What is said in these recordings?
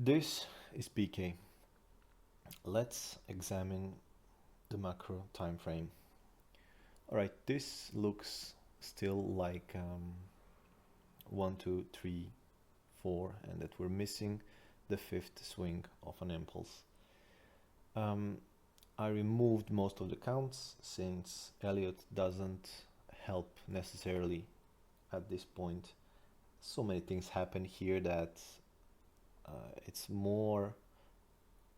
This is PK. Let's examine the macro time frame. All right, this looks still like 1, 2, 3, 4, and that we're missing the fifth swing of an impulse. I removed most of the counts since Elliott doesn't help necessarily at this point. So many things happen here that it's more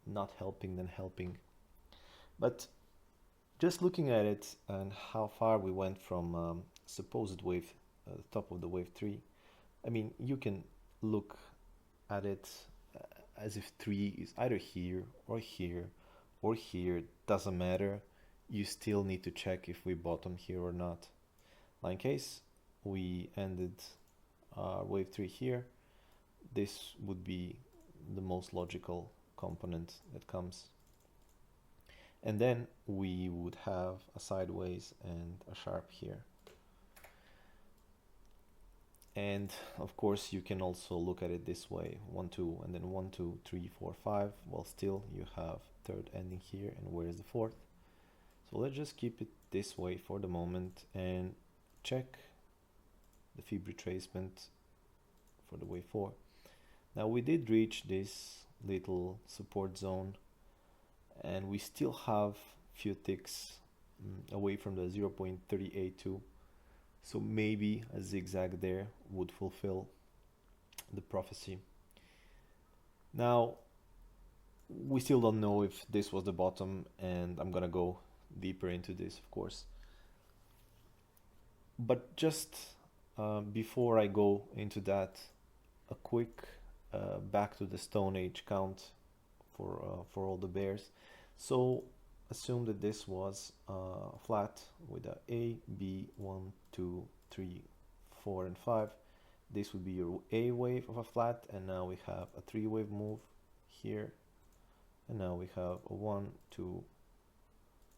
not helping than helping. But just looking at it and how far we went from supposed wave, the top of the wave 3, I mean, you can look at it as if 3 is either here or here or here, doesn't matter. You still need to check if we bottom here or not. Now, in case we ended wave 3 here, this would be the most logical component that comes. And then we would have a sideways and a sharp here. And of course, you can also look at it this way, 1, 2, and then 1, 2, 3, 4, 5. Well, still you have third ending here, and where is the fourth? So let's just keep it this way for the moment and check the Fib retracement for the wave 4. Now we did reach this little support zone, and we still have few ticks away from the 0.382. So maybe a zigzag there would fulfill the prophecy. Now, we still don't know if this was the bottom, and I'm gonna go deeper into this, of course. But just before I go into that, a quick back to the Stone Age count for all the bears. So assume that this was flat with a B, 1, 2, 3, 4, and 5. This would be your A wave of a flat, and now we have a 3-wave move here, and now we have a 1, 2,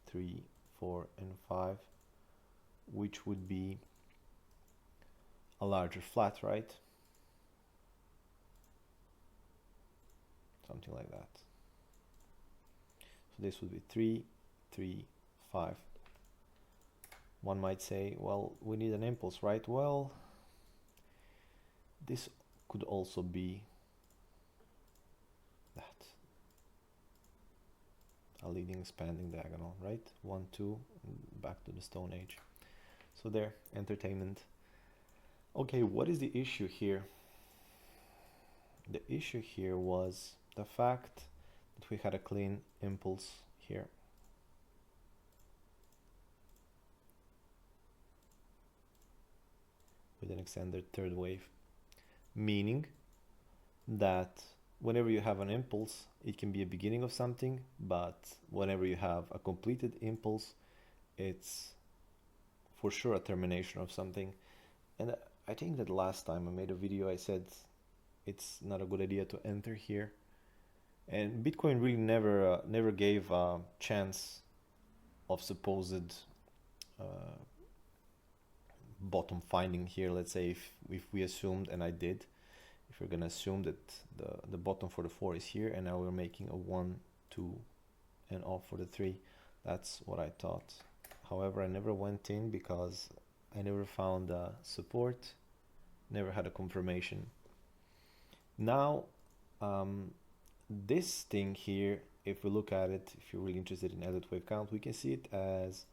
3, 4, and 5, which would be a larger flat, right? Something like that. So this would be 3, 3, 5. One might say, well, we need an impulse, right? Well, this could also be that. A leading expanding diagonal, right? 1, 2, back to the Stone Age. So there, entertainment. Okay, what is the issue here? The issue here was the fact that we had a clean impulse here. With an extended third wave, meaning that whenever you have an impulse, it can be a beginning of something, but whenever you have a completed impulse, it's for sure a termination of something. And I think that last time I made a video, I said it's not a good idea to enter here. And Bitcoin really never gave a chance of supposed bottom finding here. Let's say if we assumed, and I did, if we're gonna assume that the bottom for the 4 is here, and now we're making a 1, 2, and off for the 3. That's what I thought. However, I never went in because I never found support, never had a confirmation. Now, this thing here, if we look at it, if you're really interested in Elliott Wave count, we can see it as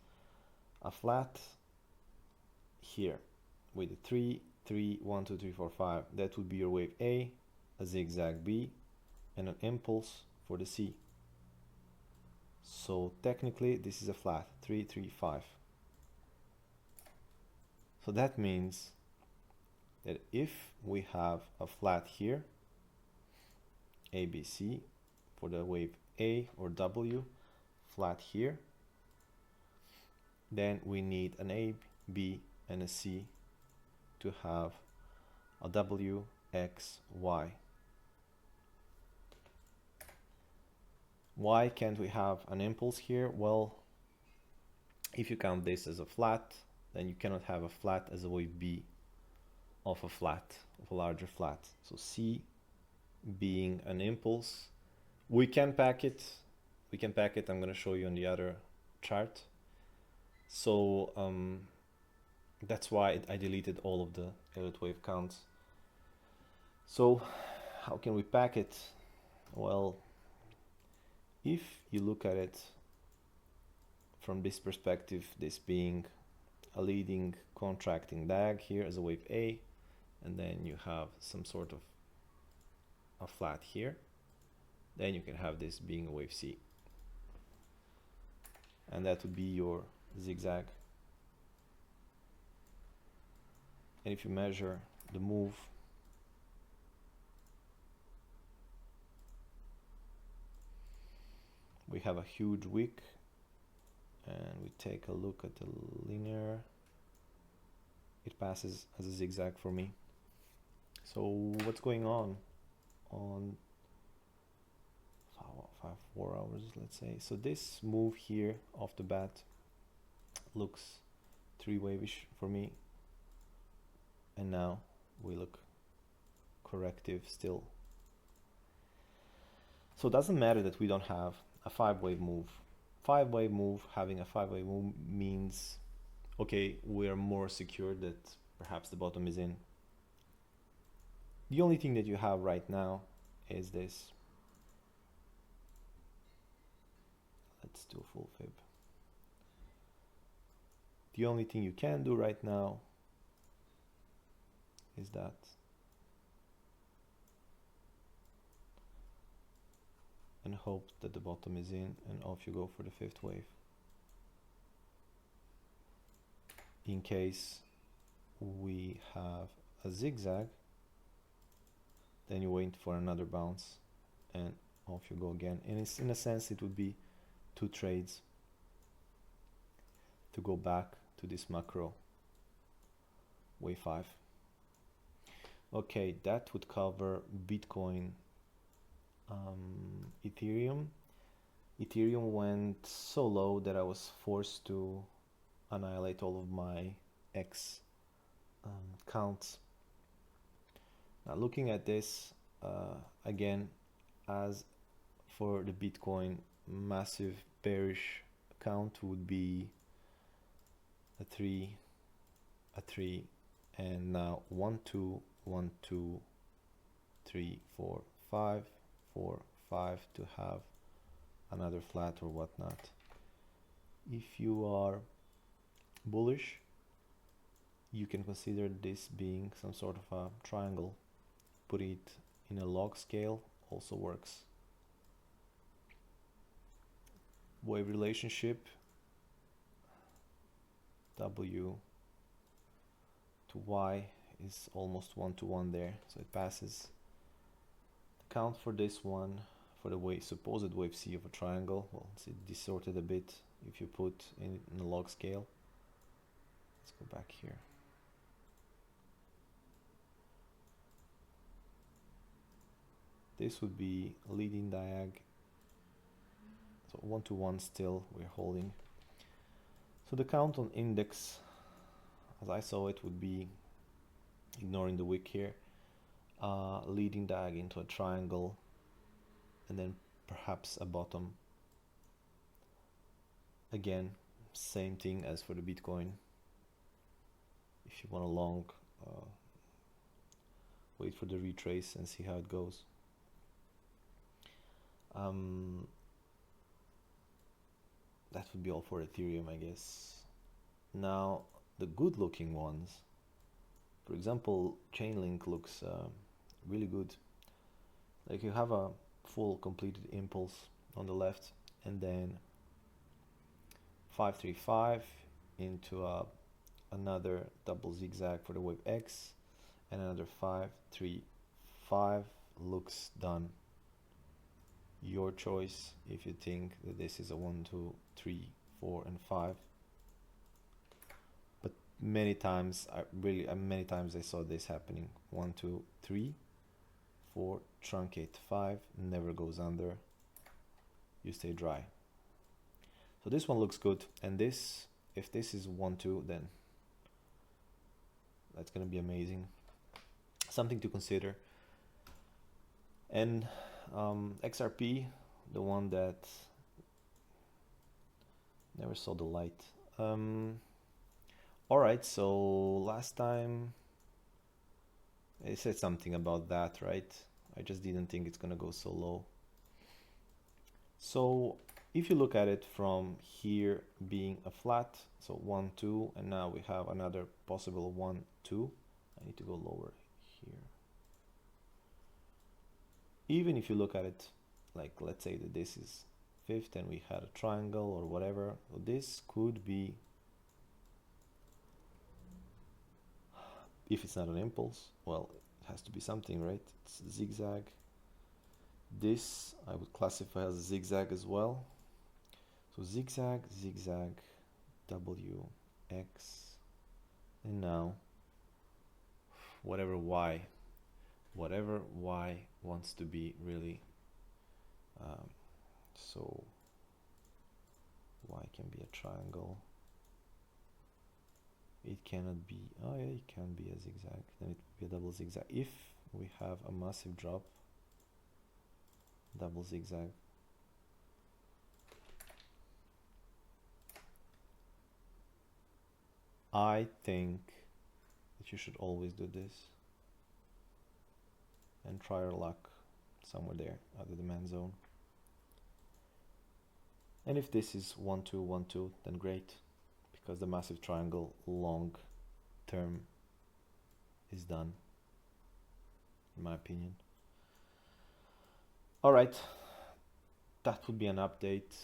a flat here with a 3, 3, 1, 2, 3, 4, 5. That would be your wave A, a zigzag B, and an impulse for the C. So technically this is a flat, 3, 3, 5. So that means that if we have a flat here, ABC for the wave A or W, flat here, then we need an A, B, and a C to have a W, X, Y. Why can't we have an impulse here? Well, if you count this as a flat, then you cannot have a flat as a wave B of a flat, of a larger flat. So C being an impulse. We can pack it. I'm going to show you on the other chart. So that's why I deleted all of the Elliott wave counts. So how can we pack it? Well, if you look at it from this perspective, this being a leading contracting DAG here as a wave A, and then you have some sort of a flat here, then you can have this being a wave C, and that would be your zigzag. And if you measure the move, we have a huge wick, and we take a look at the linear. It passes as a zigzag for me. So what's going on 4 hours, let's say? So this move here off the bat looks three-wave-ish for me, and now we look corrective still. So it doesn't matter that we don't have a five-wave move. Having a five-wave move means, okay, we are more secure that perhaps the bottom is in. The only thing that you have right now is this. Let's do full fib. The only thing you can do right now is that. And hope that the bottom is in, and off you go for the fifth wave. In case we have a zigzag, then you wait for another bounce, and off you go again. And it's, in a sense, it would be 2 trades to go back to this macro wave 5. Okay, that would cover Bitcoin. Ethereum went so low that I was forced to annihilate all of my X counts. Now looking at this again, as for the Bitcoin, massive bearish count would be a 3, and now 1 2 1 2 3 4 5 4 5 to have another flat or whatnot. If you are bullish, you can consider this being some sort of a triangle. Put it in a log scale also works. Wave relationship, W to Y is almost 1-to-1 there, so it passes. The count for this one, for the supposed wave C of a triangle, well, it's distorted a bit if you put in a log scale. Let's go back here. This would be a leading diag, so 1-to-1 still we're holding. So the count on index, as I saw it, would be, ignoring the wick here, leading diag into a triangle, and then perhaps a bottom. Again, same thing as for the Bitcoin. If you want a long, wait for the retrace and see how it goes. That would be all for Ethereum, I guess. Now, the good looking ones, for example, Chainlink looks really good. Like you have a full completed impulse on the left, and then 535 into another double zigzag for the wave X, and another 535 looks done. Your choice if you think that this is a 1 2 3 4 and 5. But many times I saw this happening. 1 2 3 4, truncate 5, never goes under, you stay dry. So this one looks good, and this, if this is 1 2, then that's gonna be amazing. Something to consider. And XRP, the one that never saw the light. All right, so last time I said something about that, right? I just didn't think it's gonna go so low. So if you look at it from here being a flat, so 1, 2, and now we have another possible 1, 2. I need to go lower here. Even if you look at it, like let's say that this is fifth and we had a triangle or whatever, so this could be, if it's not an impulse, well, it has to be something, right? It's zigzag. This I would classify as a zigzag as well. So zigzag, zigzag, W, X, and now whatever Y wants to be really. So Y can be a triangle. It cannot be, oh yeah, it can be a zigzag, then it would be a double zigzag. If we have a massive drop, double zigzag. I think that you should always do this and try your luck somewhere there at the demand zone. And if this is 1, 2, 1, 2, then great, because the massive triangle long term is done, in my opinion. All right, that would be an update.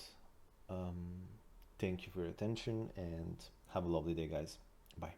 Thank you for your attention and have a lovely day, guys. Bye.